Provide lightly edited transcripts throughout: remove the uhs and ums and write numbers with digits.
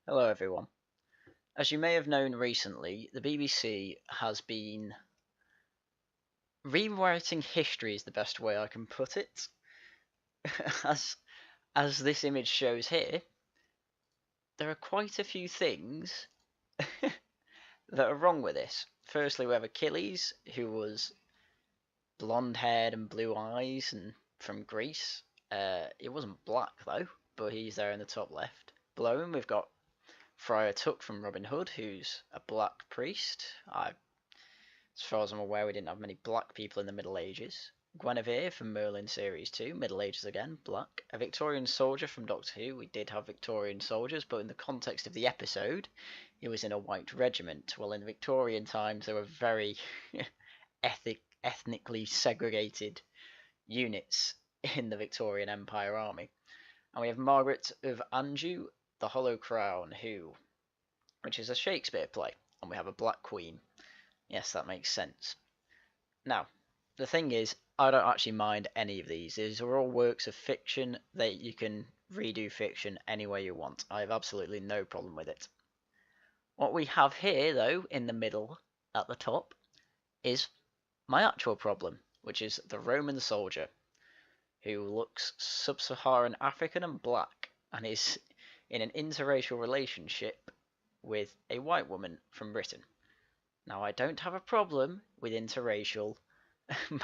Hello everyone. As you may have known recently, the BBC has been rewriting history is the best way I can put it. as as this image shows here, there are quite a few things that are wrong with this. Firstly, we have Achilles, who was blonde haired and blue eyes and from Greece. He wasn't black though, but he's there in the top left. Below him we've got Friar Tuck from Robin Hood, who's a black priest. As far as I'm aware, we didn't have many black people in the Middle Ages. Gláeddyv from Merlin Series 2, Middle Ages again, black. A Victorian soldier from Doctor Who. We did have Victorian soldiers, but in the context of the episode, he was in a white regiment. Well, in Victorian times, there were very ethnically segregated units in the Victorian Empire Army. And we have Margaret of Anjou, the Hollow Crown, which is a Shakespeare play, and we have a black queen. Yes, that makes sense. Now, the thing is, I don't actually mind any of these. These are all works of fiction that you can redo fiction any way you want. I have absolutely no problem with it. What we have here, though, in the middle, at the top, is my actual problem, which is the Roman soldier, who looks sub-Saharan African and black, and is in an interracial relationship with a white woman from Britain. Now, I don't have a problem with interracial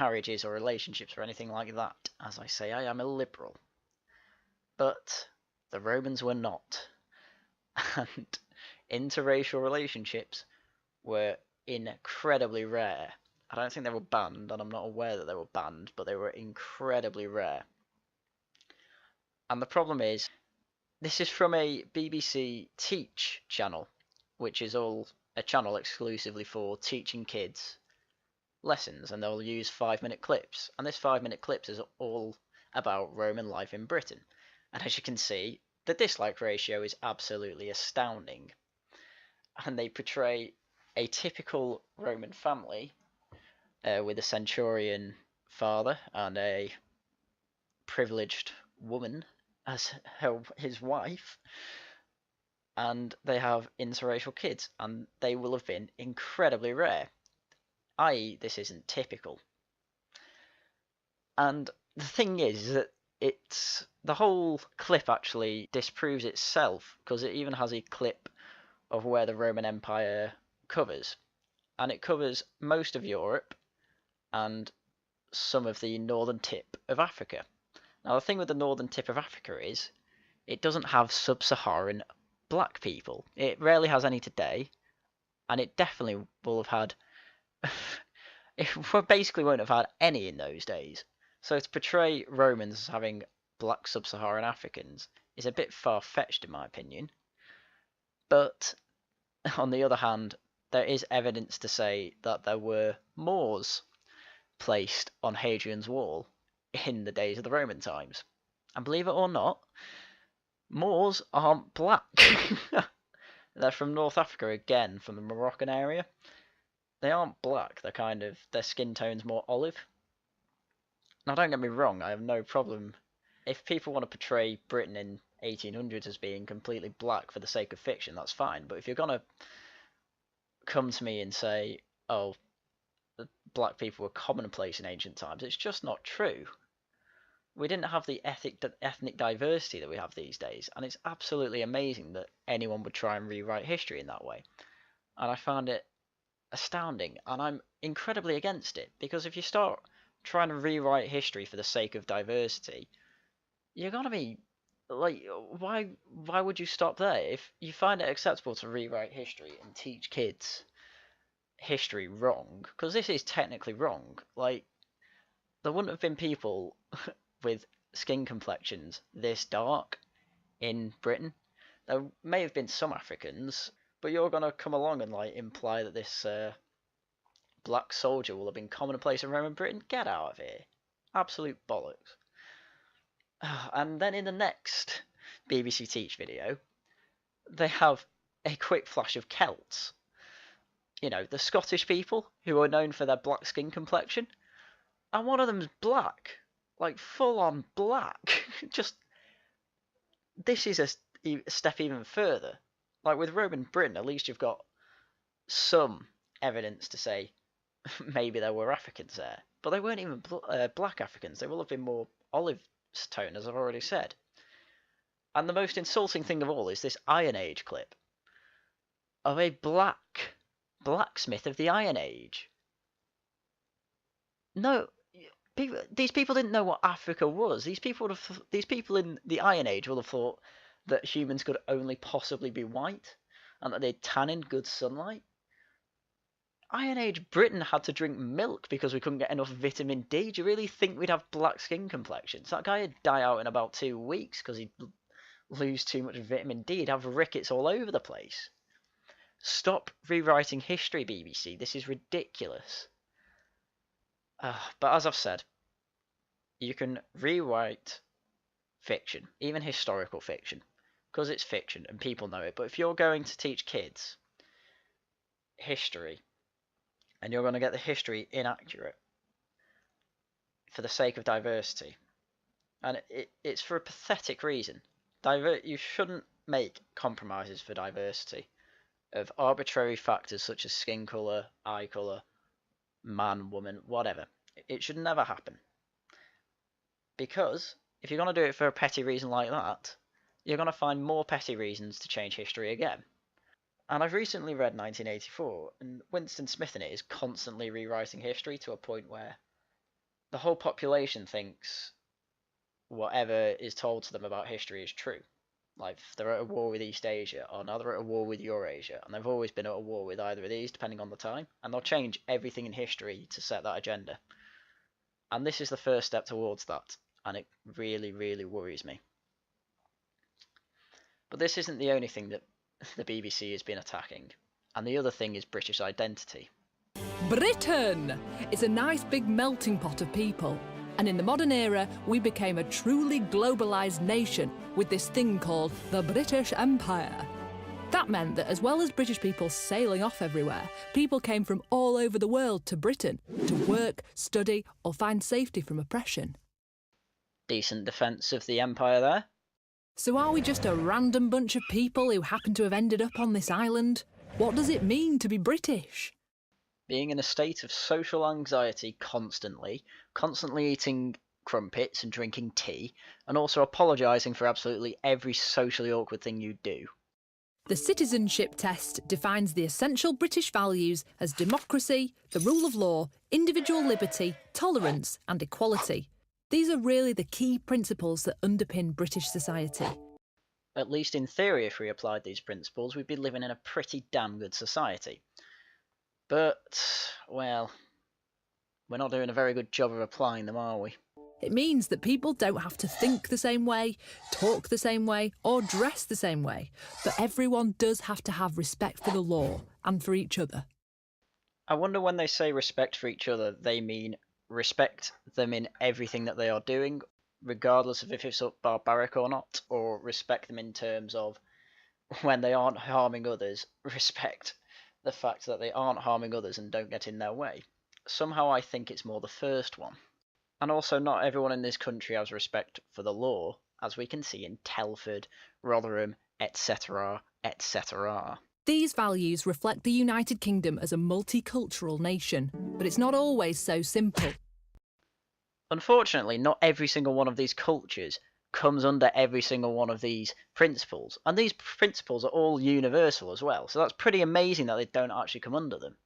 marriages or relationships or anything like that. As I say, I am a liberal. But the Romans were not. And interracial relationships were incredibly rare. I don't think they were banned, and I'm not aware that they were banned, but they were incredibly rare. And the problem is, this is from a BBC Teach channel, which is all a channel exclusively for teaching kids lessons, and they'll use 5-minute clips. And this 5-minute clips is all about Roman life in Britain. And as you can see, the dislike ratio is absolutely astounding. And they portray a typical Roman family with a centurion father and a privileged woman as his wife, and they have interracial kids, and they will have been incredibly rare, i.e. this isn't typical. And the thing is that the whole clip actually disproves itself, because it even has a clip of where the Roman Empire covers, and it covers most of Europe and some of the northern tip of Africa. Now, the thing with the northern tip of Africa is it doesn't have sub-Saharan black people. It rarely has any today, and it definitely will have had it basically won't have had any in those days. So to portray Romans as having black sub-Saharan Africans is a bit far-fetched in my opinion. But on the other hand, there is evidence to say that there were Moors placed on Hadrian's Wall in the days of the Roman times. And believe it or not, Moors aren't black. They're from North Africa again, from the Moroccan area. They aren't black, their skin tone's more olive. Now don't get me wrong, I have no problem. If people want to portray Britain in 1800s as being completely black for the sake of fiction, that's fine. But if you're going to come to me and say, oh, black people were commonplace in ancient times, it's just not true. We didn't have the ethnic diversity that we have these days, and it's absolutely amazing that anyone would try and rewrite history in that way. And I found it astounding, and I'm incredibly against it, because if you start trying to rewrite history for the sake of diversity, you're gonna be like, why would you stop there? If you find it acceptable to rewrite history and teach kids history wrong, because this is technically wrong, like, there wouldn't have been people with skin complexions this dark in Britain. There may have been some Africans, but you're gonna come along and like imply that this black soldier will have been commonplace in Roman Britain? Get out of here. Absolute bollocks. And then in the next BBC Teach video, they have a quick flash of Celts. You know, the Scottish people who are known for their black skin complexion. And one of them's black. Like, full on black. Just, this is a step even further. Like with Roman Britain, at least you've got some evidence to say maybe there were Africans there. But they weren't even black Africans. They will have been more olive tone, as I've already said. And the most insulting thing of all is this Iron Age clip of a blacksmith of the Iron Age. No, these people didn't know what Africa was. These people in the Iron Age would have thought that humans could only possibly be white and that they'd tan in good sunlight. Iron Age Britain had to drink milk because we couldn't get enough vitamin D. Do you really think we'd have black skin complexions? That guy would die out in about 2 weeks because he'd lose too much vitamin D. He'd have rickets all over the place. Stop rewriting history, BBC. This is ridiculous. But as I've said, you can rewrite fiction, even historical fiction, because it's fiction and people know it. But if you're going to teach kids history, and you're going to get the history inaccurate for the sake of diversity, and it's for a pathetic reason. You shouldn't make compromises for diversity of arbitrary factors such as skin colour, eye colour, man, woman, whatever. It should never happen. Because if you're going to do it for a petty reason like that, you're going to find more petty reasons to change history again. And I've recently read 1984, and Winston Smith in it is constantly rewriting history to a point where the whole population thinks whatever is told to them about history is true. Like, they're at a war with East Asia, or now they're at a war with Eurasia, and they've always been at a war with either of these, depending on the time, and they'll change everything in history to set that agenda. And this is the first step towards that, and it really, really worries me. But this isn't the only thing that the BBC has been attacking, and the other thing is British identity. Britain! It's a nice big melting pot of people, and in the modern era we became a truly globalised nation with this thing called the British Empire. That meant that as well as British people sailing off everywhere, people came from all over the world to Britain to work, study or find safety from oppression. Decent defence of the empire there. So are we just a random bunch of people who happen to have ended up on this island? What does it mean to be British? Being in a state of social anxiety constantly eating crumpets and drinking tea, and also apologising for absolutely every socially awkward thing you do. The citizenship test defines the essential British values as democracy, the rule of law, individual liberty, tolerance and equality. These are really the key principles that underpin British society. At least in theory, if we applied these principles, we'd be living in a pretty damn good society. But, well, we're not doing a very good job of applying them, are we? It means that people don't have to think the same way, talk the same way, or dress the same way, but everyone does have to have respect for the law and for each other. I wonder when they say respect for each other, they mean respect them in everything that they are doing, regardless of if it's barbaric or not, or respect them in terms of when they aren't harming others, respect the fact that they aren't harming others and don't get in their way. Somehow I think it's more the first one. And also, not everyone in this country has respect for the law, as we can see in Telford, Rotherham, etc., etc. These values reflect the United Kingdom as a multicultural nation, but it's not always so simple. Unfortunately, not every single one of these cultures comes under every single one of these principles, and these principles are all universal as well, so that's pretty amazing that they don't actually come under them.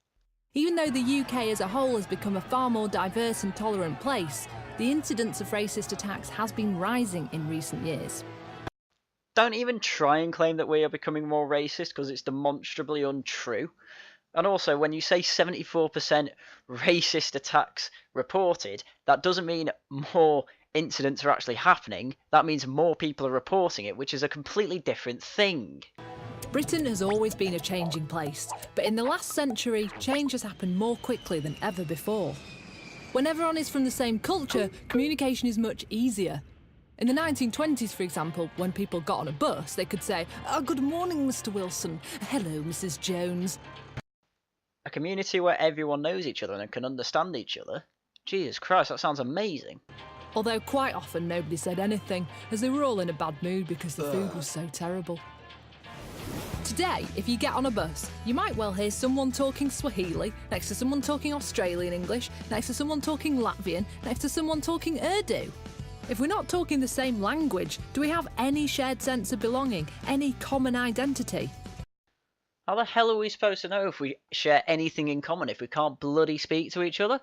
Even though the UK as a whole has become a far more diverse and tolerant place, the incidence of racist attacks has been rising in recent years. Don't even try and claim that we are becoming more racist, because it's demonstrably untrue. And also, when you say 74% racist attacks reported, that doesn't mean more incidents are actually happening. That means more people are reporting it, which is a completely different thing. Britain has always been a changing place, but in the last century, change has happened more quickly than ever before. When everyone is from the same culture, communication is much easier. In the 1920s, for example, when people got on a bus, they could say, "Oh, good morning, Mr. Wilson. Hello, Mrs. Jones." A community where everyone knows each other and can understand each other? Jesus Christ, that sounds amazing. Although quite often nobody said anything, as they were all in a bad mood because the food was so terrible. Today, if you get on a bus, you might well hear someone talking Swahili, next to someone talking Australian English, next to someone talking Latvian, next to someone talking Urdu. If we're not talking the same language, do we have any shared sense of belonging, any common identity? How the hell are we supposed to know if we share anything in common if we can't bloody speak to each other?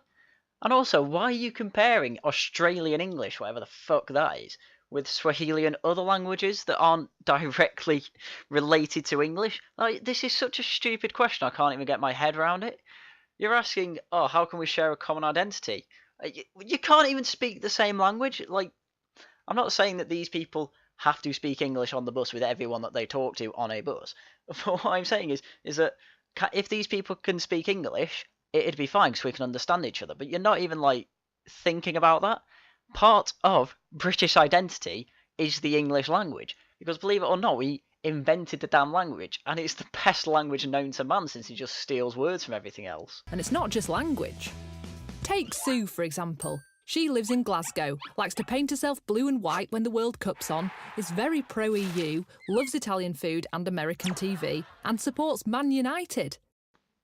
And also, why are you comparing Australian English, whatever the fuck that is, with Swahili and other languages that aren't directly related to English? Like, this is such a stupid question, I can't even get my head around it. You're asking, oh, how can we share a common identity? You can't even speak the same language. Like, I'm not saying that these people have to speak English on the bus with everyone that they talk to on a bus. But what I'm saying is that if these people can speak English, it'd be fine because we can understand each other. But you're not even like thinking about that. Part of British identity is the English language, because believe it or not, we invented the damn language, and it's the best language known to man since he just steals words from everything else. And it's not just language. Take Sue, for example. She lives in Glasgow, likes to paint herself blue and white when the World Cup's on, is very pro-EU, loves Italian food and American TV, and supports Man United.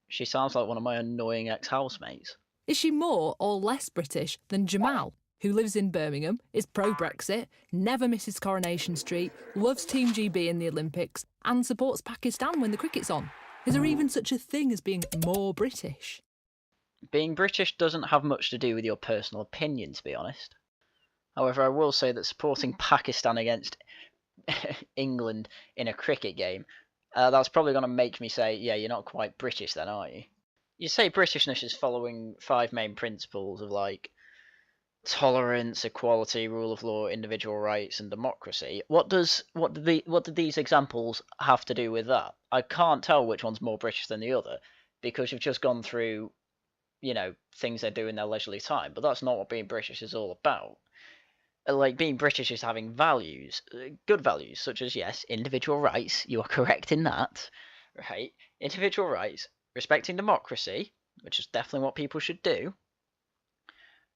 She sounds like one of my annoying ex-housemates. Is she more or less British than Jamal, who lives in Birmingham, is pro-Brexit, never misses Coronation Street, loves Team GB in the Olympics, and supports Pakistan when the cricket's on? Is there even such a thing as being more British? Being British doesn't have much to do with your personal opinion, to be honest. However, I will say that supporting Pakistan against England in a cricket game, that's probably going to make me say, yeah, you're not quite British then, are you? You say Britishness is following 5 main principles of, like, tolerance, equality, rule of law, individual rights, and democracy. What do these examples have to do with that? I can't tell which one's more British than the other, because you've just gone through, you know, things they do in their leisurely time. But that's not what being British is all about. Like, being British is having values, good values, such as, yes, individual rights. You are correct in that, right? Individual rights, respecting democracy, which is definitely what people should do,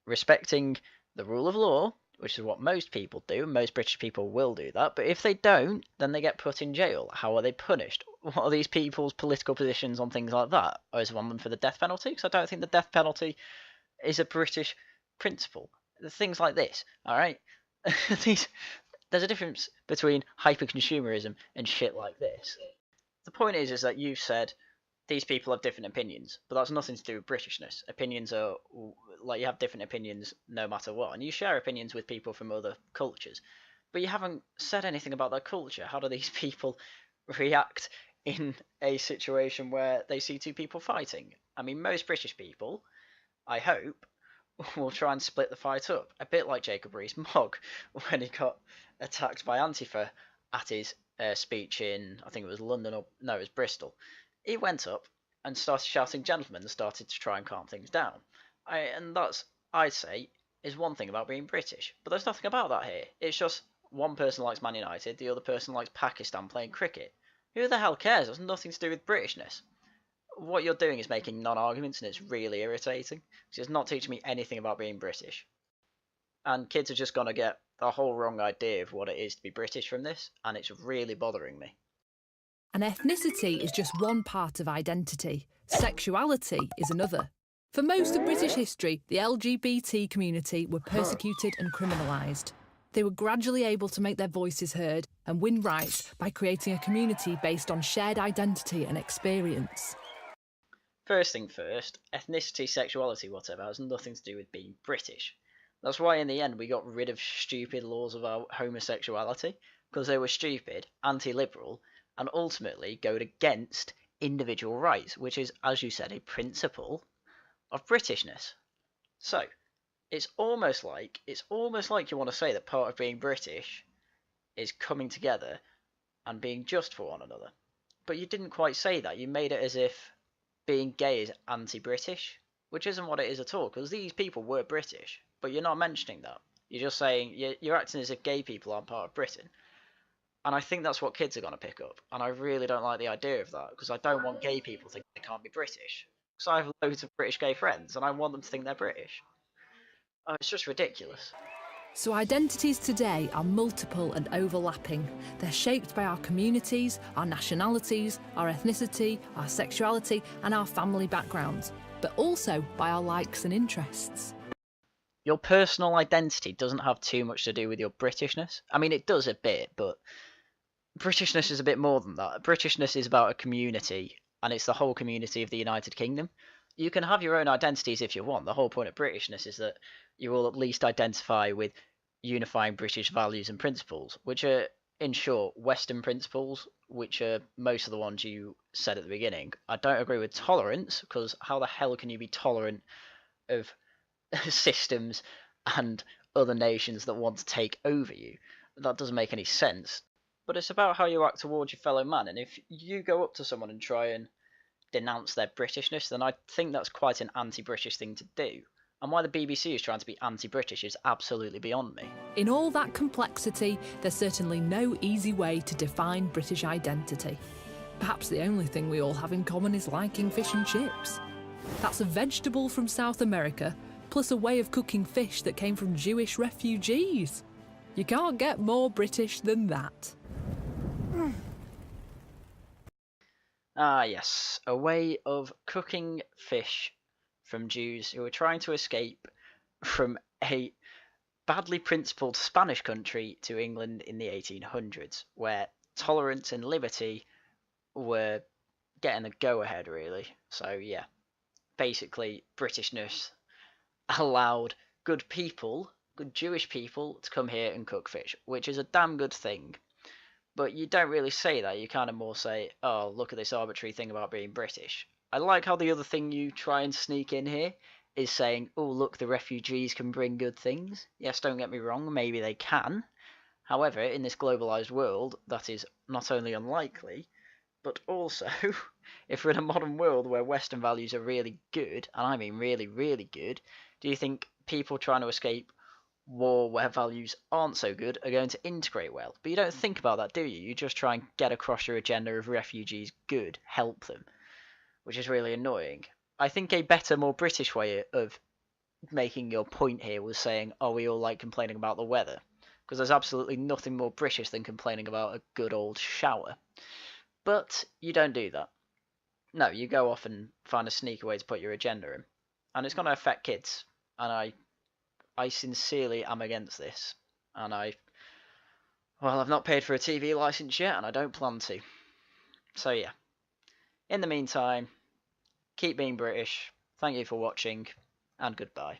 respecting the rule of law, which is what most people do. Most British people will do that. But if they don't, then they get put in jail. How are they punished? What are these people's political positions on things like that? Or is one of them for the death penalty? Because I don't think the death penalty is a British principle. Things like this, all right? There's a difference between hyper-consumerism and shit like this. The point is that you've said these people have different opinions, but that's nothing to do with Britishness. Opinions are, like, you have different opinions no matter what, and you share opinions with people from other cultures, but you haven't said anything about their culture. How do these people react in a situation where they see 2 people fighting? I mean, most British people, I hope, will try and split the fight up, a bit like Jacob Rees-Mogg when he got attacked by Antifa at his speech in, I think it was London, or no, it was Bristol. He went up and started shouting gentlemen and started to try and calm things down. And that's, I'd say, is one thing about being British. But there's nothing about that here. It's just one person likes Man United, the other person likes Pakistan playing cricket. Who the hell cares? It's nothing to do with Britishness. What you're doing is making non-arguments, and it's really irritating. Because it's not teaching me anything about being British. And kids are just going to get the whole wrong idea of what it is to be British from this, and it's really bothering me. And ethnicity is just one part of identity. Sexuality is another. For most of British history, the LGBT community were persecuted and criminalised. They were gradually able to make their voices heard and win rights by creating a community based on shared identity and experience. First thing first, ethnicity, sexuality, whatever, has nothing to do with being British. That's why in the end we got rid of stupid laws about homosexuality, because they were stupid, anti-liberal, and ultimately go against individual rights, which is, as you said, a principle of Britishness. So, it's almost like you want to say that part of being British is coming together and being just for one another. But you didn't quite say that. You made it as if being gay is anti-British, which isn't what it is at all, because these people were British, but you're not mentioning that. You're just saying, you're acting as if gay people aren't part of Britain. And I think that's what kids are going to pick up. And I really don't like the idea of that, because I don't want gay people to think they can't be British. Because I have loads of British gay friends, and I want them to think they're British. Oh, it's just ridiculous. So identities today are multiple and overlapping. They're shaped by our communities, our nationalities, our ethnicity, our sexuality, and our family backgrounds, but also by our likes and interests. Your personal identity doesn't have too much to do with your Britishness. I mean, it does a bit, but Britishness is a bit more than that. Britishness is about a community, and it's the whole community of the United Kingdom. You can have your own identities if you want. The whole point of Britishness is that you will at least identify with unifying British values and principles, which are, in short, Western principles, which are most of the ones you said at the beginning. I don't agree with tolerance, because how the hell can you be tolerant of systems and other nations that want to take over you? That doesn't make any sense. But it's about how you act towards your fellow man, and if you go up to someone and try and denounce their Britishness, then I think that's quite an anti-British thing to do. And why the BBC is trying to be anti-British is absolutely beyond me. In all that complexity, there's certainly no easy way to define British identity. Perhaps the only thing we all have in common is liking fish and chips. That's a vegetable from South America, plus a way of cooking fish that came from Jewish refugees. You can't get more British than that. Ah, yes, a way of cooking fish from Jews who were trying to escape from a badly principled Spanish country to England in the 1800s, where tolerance and liberty were getting the go-ahead, really. So, yeah, basically, Britishness allowed good people, good Jewish people, to come here and cook fish, which is a damn good thing. But you don't really say that. You kind of more say, oh, look at this arbitrary thing about being British. I like how the other thing you try and sneak in here is saying, oh, look, the refugees can bring good things. Yes, don't get me wrong, maybe they can. However, in this globalised world, that is not only unlikely, but also, if we're in a modern world where Western values are really good, and I mean really, really good, do you think people trying to escape war where values aren't so good are going to integrate well? But you don't think about that, do you? You just try and get across your agenda of refugees good, help them, which is really annoying. I think a better, more British way of making your point here was saying, oh, we all like complaining about the weather, because there's absolutely nothing more British than complaining about a good old shower. But you don't do that. No, you go off and find a sneaky way to put your agenda in, and it's going to affect kids, and I sincerely am against this, and I've not paid for a TV license yet, and I don't plan to. So yeah, in the meantime, keep being British, thank you for watching, and goodbye.